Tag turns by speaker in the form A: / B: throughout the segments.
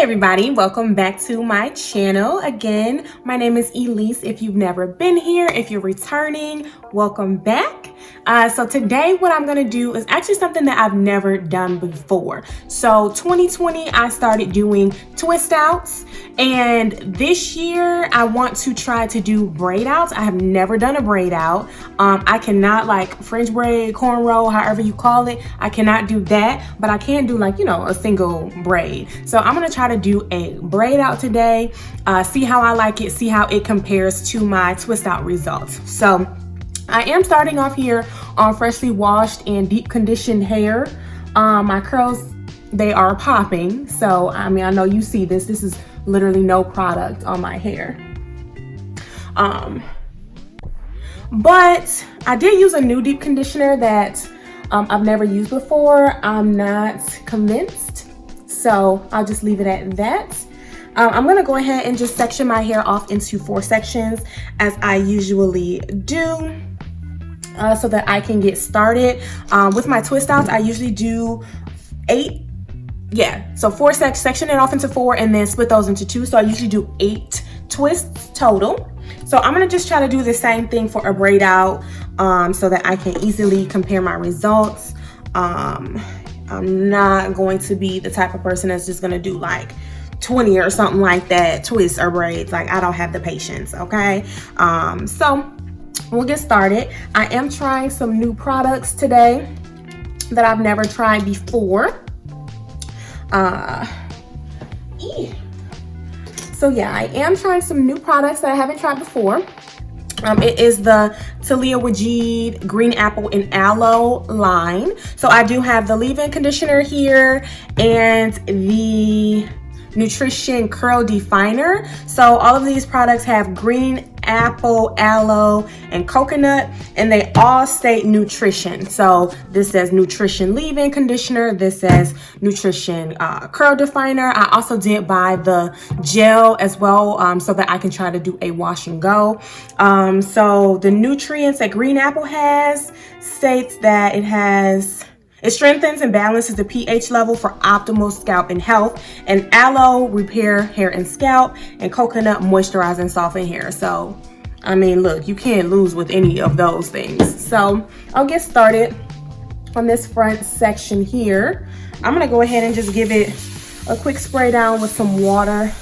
A: everybody, welcome back to my channel. Again, my name is Elise. If you've never been here, if you're returning, welcome back. So today what I'm gonna do is actually something that I've never done before. So 2020, I started doing twist outs, and this year I want to try to do braid outs. I have never done a braid out. I cannot, like French braid, cornrow, however you call it, I cannot do that, but I can do, like, you know, a single braid. So I'm gonna try to do a braid out today, see how I like it, see how it compares to my twist out results. So I am starting off here on freshly washed and deep conditioned hair. My curls, they are popping. So, I mean, I know you see this. This is literally no product on my hair. But I did use a new deep conditioner that I've never used before. I'm not convinced. So I'll just leave it at that. I'm gonna go ahead and just section my hair off into 4 sections as I usually do. So that I can get started. With my twist outs, I usually do 8. Yeah, so 4 section it off into 4 and then split those into 2. So I usually do 8 twists total. So I'm gonna just try to do the same thing for a braid out so that I can easily compare my results. I'm not going to be the type of person that's just gonna do like 20 or something like that, twists or braids. Like, I don't have the patience, okay? So we'll get started. I am trying some new products today that I've never tried before. So yeah, I am trying some new products that I haven't tried before. It is the Taliah Waajid Green Apple and Aloe line. So I do have the leave-in conditioner here and the nutrition curl definer. So all of these products have green apple, aloe, and coconut, and they all state nutrition. So this says nutrition leave-in conditioner, this says nutrition curl definer. I also did buy the gel as well, so that I can try to do a wash and go. So the nutrients that green apple has states that it strengthens and balances the pH level for optimal scalp and health. And aloe, repair hair and scalp. And coconut, moisturize and soften hair. So, I mean, look, you can't lose with any of those things. So, I'll get started on this front section here. I'm gonna go ahead and just give it a quick spray down with some water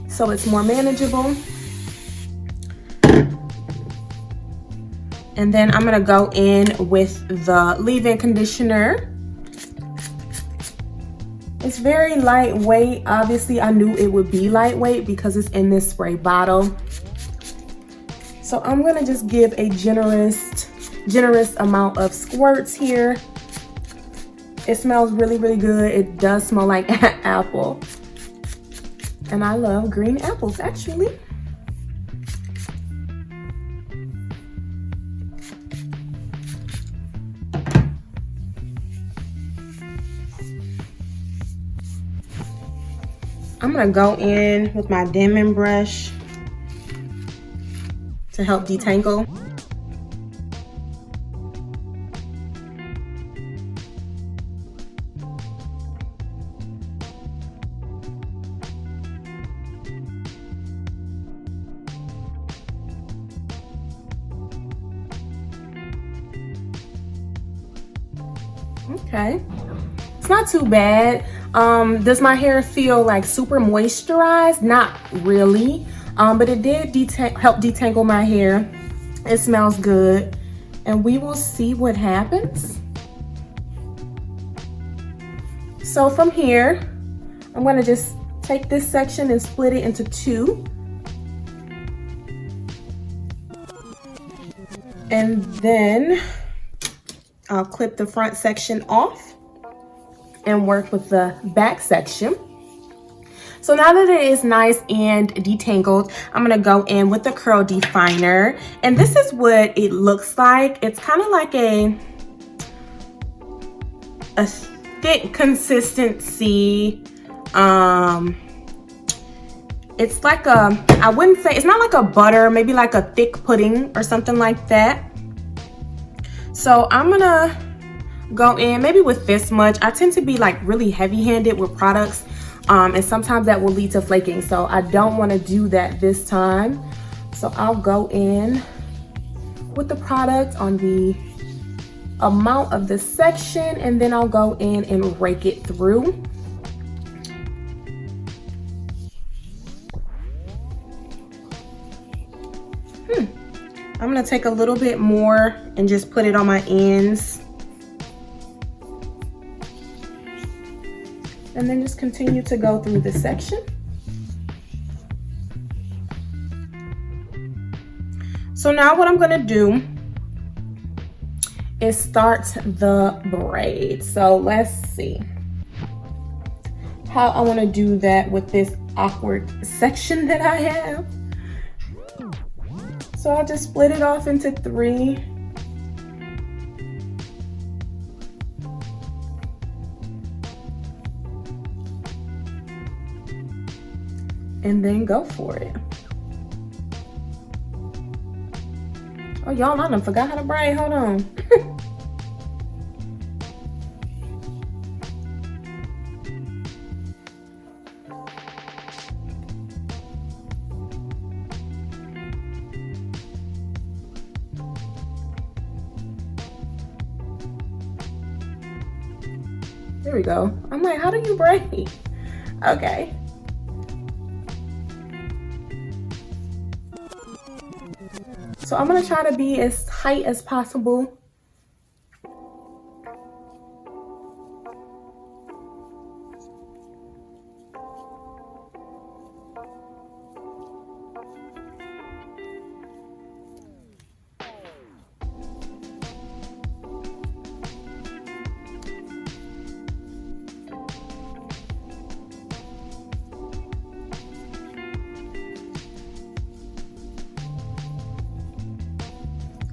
A: so it's more manageable. And then I'm gonna go in with the leave-in conditioner. It's very lightweight. Obviously, I knew it would be lightweight because it's in this spray bottle. So I'm gonna just give a generous amount of squirts here. It smells really, really good. It does smell like apple. And I love green apples, actually. I'm gonna go in with my Denman brush to help detangle. Okay, it's not too bad. Does my hair feel like super moisturized? Not really, but it did help detangle my hair. It smells good, and we will see what happens. So from here, I'm gonna just take this section and split it into 2. And then I'll clip the front section off and work with the back section. So now that it is nice and detangled, I'm gonna go in with the curl definer. And this is what it looks like. It's kind of like a thick consistency. It's like I wouldn't say, it's not like a butter, maybe like a thick pudding or something like that. So I'm gonna go in maybe with this much. I tend to be like really heavy-handed with products, and sometimes that will lead to flaking, so I don't want to do that this time. So I'll go in with the product on the amount of the section, and then I'll go in and rake it through. I'm gonna take a little bit more and just put it on my ends. And then just continue to go through the section. So now what I'm gonna do is start the braid. So let's see how I wanna do that with this awkward section that I have. So I'll just split it off into 3. And then go for it. Oh, y'all, I done forgot how to braid. Hold on. There we go. I'm like, how do you braid? Okay. So I'm gonna try to be as tight as possible.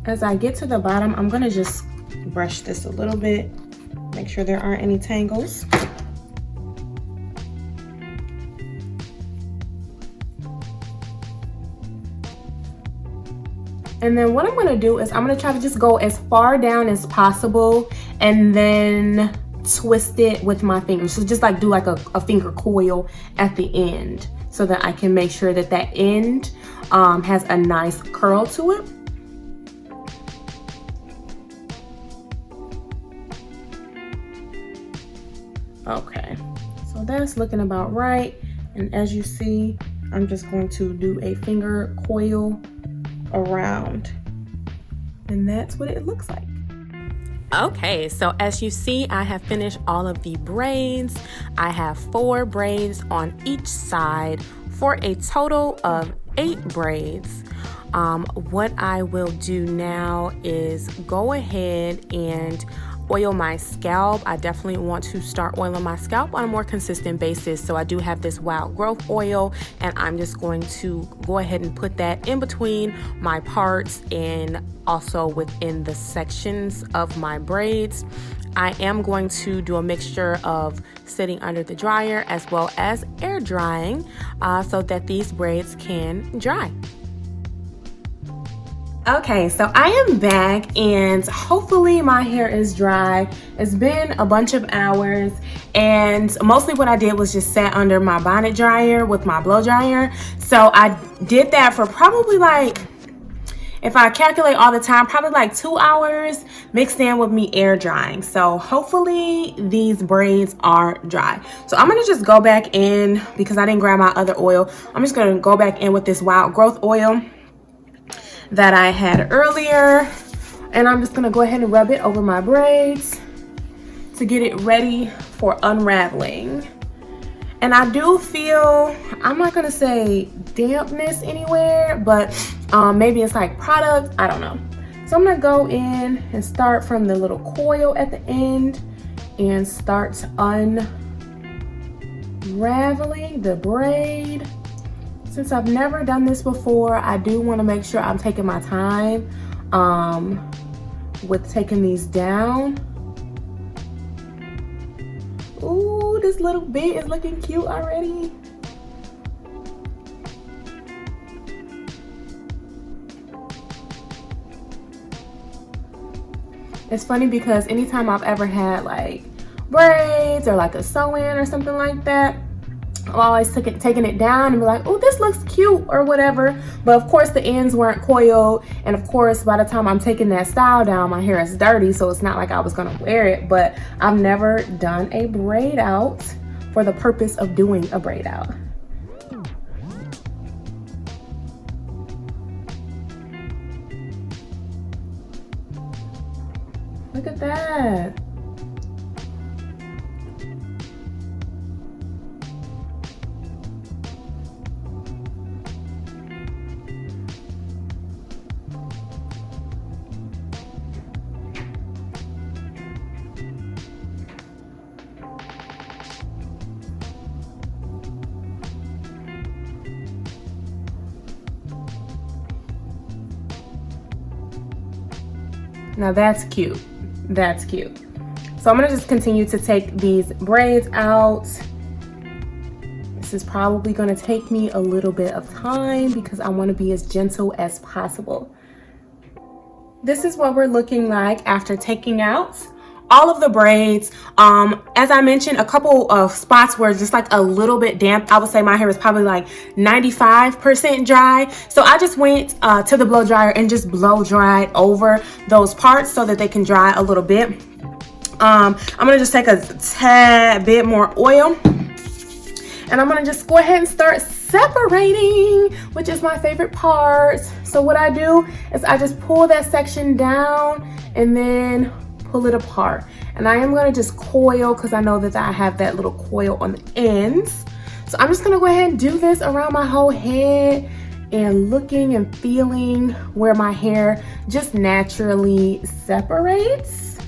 A: As I get to the bottom, I'm gonna just brush this a little bit, make sure there aren't any tangles. And then what I'm gonna do is I'm gonna try to just go as far down as possible and then twist it with my fingers. So just like do like a finger coil at the end so that I can make sure that that end has a nice curl to it. Okay, so that's looking about right. And as you see, I'm just going to do a finger coil around, and that's what it looks like. Okay, so as you see, I have finished all of the braids. I have 4 braids on each side for a total of 8 braids. What I will do now is go ahead and oil my scalp. I definitely want to start oiling my scalp on a more consistent basis. So I do have this wild growth oil, and I'm just going to go ahead and put that in between my parts and also within the sections of my braids. I am going to do a mixture of sitting under the dryer as well as air drying so that these braids can dry. Okay, so I am back and hopefully my hair is dry. It's been a bunch of hours, and mostly what I did was just sat under my bonnet dryer with my blow dryer. So I did that for probably like, if I calculate all the time, probably like 2 hours mixed in with me air drying. So hopefully these braids are dry. So I'm gonna just go back in, because I didn't grab my other oil. I'm just gonna go back in with this wild growth oil that I had earlier, and I'm just gonna go ahead and rub it over my braids to get it ready for unraveling. And I do feel, I'm not gonna say dampness anywhere, but maybe it's like product, I don't know. So I'm gonna go in and start from the little coil at the end and start unraveling the braid. Since I've never done this before, I do want to make sure I'm taking my time with taking these down. Ooh, this little bit is looking cute already. It's funny because anytime I've ever had like braids or like a sew-in or something like that, I've always taking it down and be like, oh, this looks cute or whatever. But of course the ends weren't coiled, and of course by the time I'm taking that style down, my hair is dirty, so it's not like I was gonna wear it. But I've never done a braid out for the purpose of doing a braid out. Look at that. Now that's cute. That's cute. So I'm gonna just continue to take these braids out. This is probably gonna take me a little bit of time because I wanna be as gentle as possible. This is what we're looking like after taking out all of the braids. As I mentioned, a couple of spots were just like a little bit damp. I would say my hair is probably like 95% dry. So I just went to the blow dryer and just blow dried over those parts so that they can dry a little bit. I'm gonna just take a tad bit more oil and I'm gonna just go ahead and start separating, which is my favorite part. So what I do is I just pull that section down and then pull it apart. And I am gonna just coil because I know that I have that little coil on the ends. So I'm just gonna go ahead and do this around my whole head and looking and feeling where my hair just naturally separates.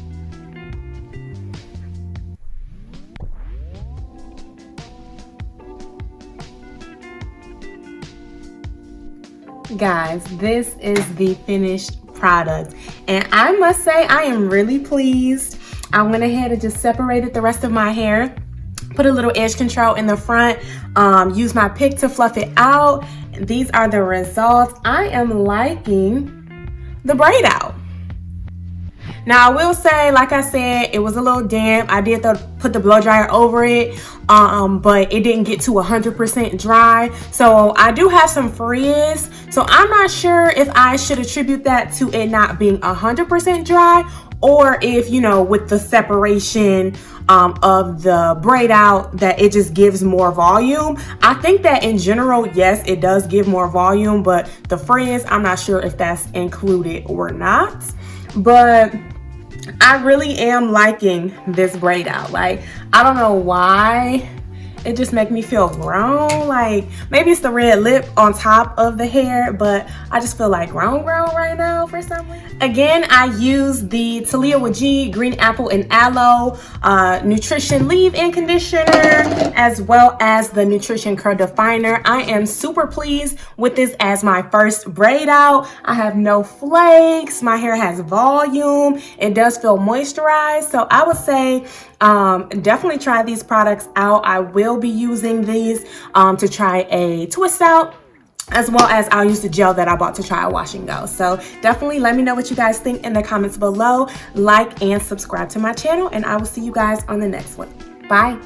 A: Guys, this is the finished product and I must say I am really pleased. I went ahead and just separated the rest of my hair, put a little edge control in the front, use my pick to fluff it out. These are the results. I am liking the braid out. Now I will say, like I said, it was a little damp. I did put the blow dryer over it, but it didn't get to 100% dry. So I do have some frizz. So I'm not sure if I should attribute that to it not being 100% dry, or if, you know, with the separation of the braid out, that it just gives more volume. I think that in general, yes, it does give more volume, but the frizz, I'm not sure if that's included or not. But I really am liking this braid out. Like, I don't know why, it just makes me feel grown. Like, maybe it's the red lip on top of the hair, but I just feel like grown right now for some reason. Again, I use the Taliah Waajid Green Apple and Aloe Nutrition Leave-In Conditioner, as well as the Nutrition Curl Definer. I am super pleased with this as my first braid out. I have no flakes. My hair has volume. It does feel moisturized. So I would say definitely try these products out. I will be using these to try a twist out, as well as I'll use the gel that I bought to try a wash and go. So definitely let me know what you guys think in the comments below. Like and subscribe to my channel, and I will see you guys on the next one. Bye.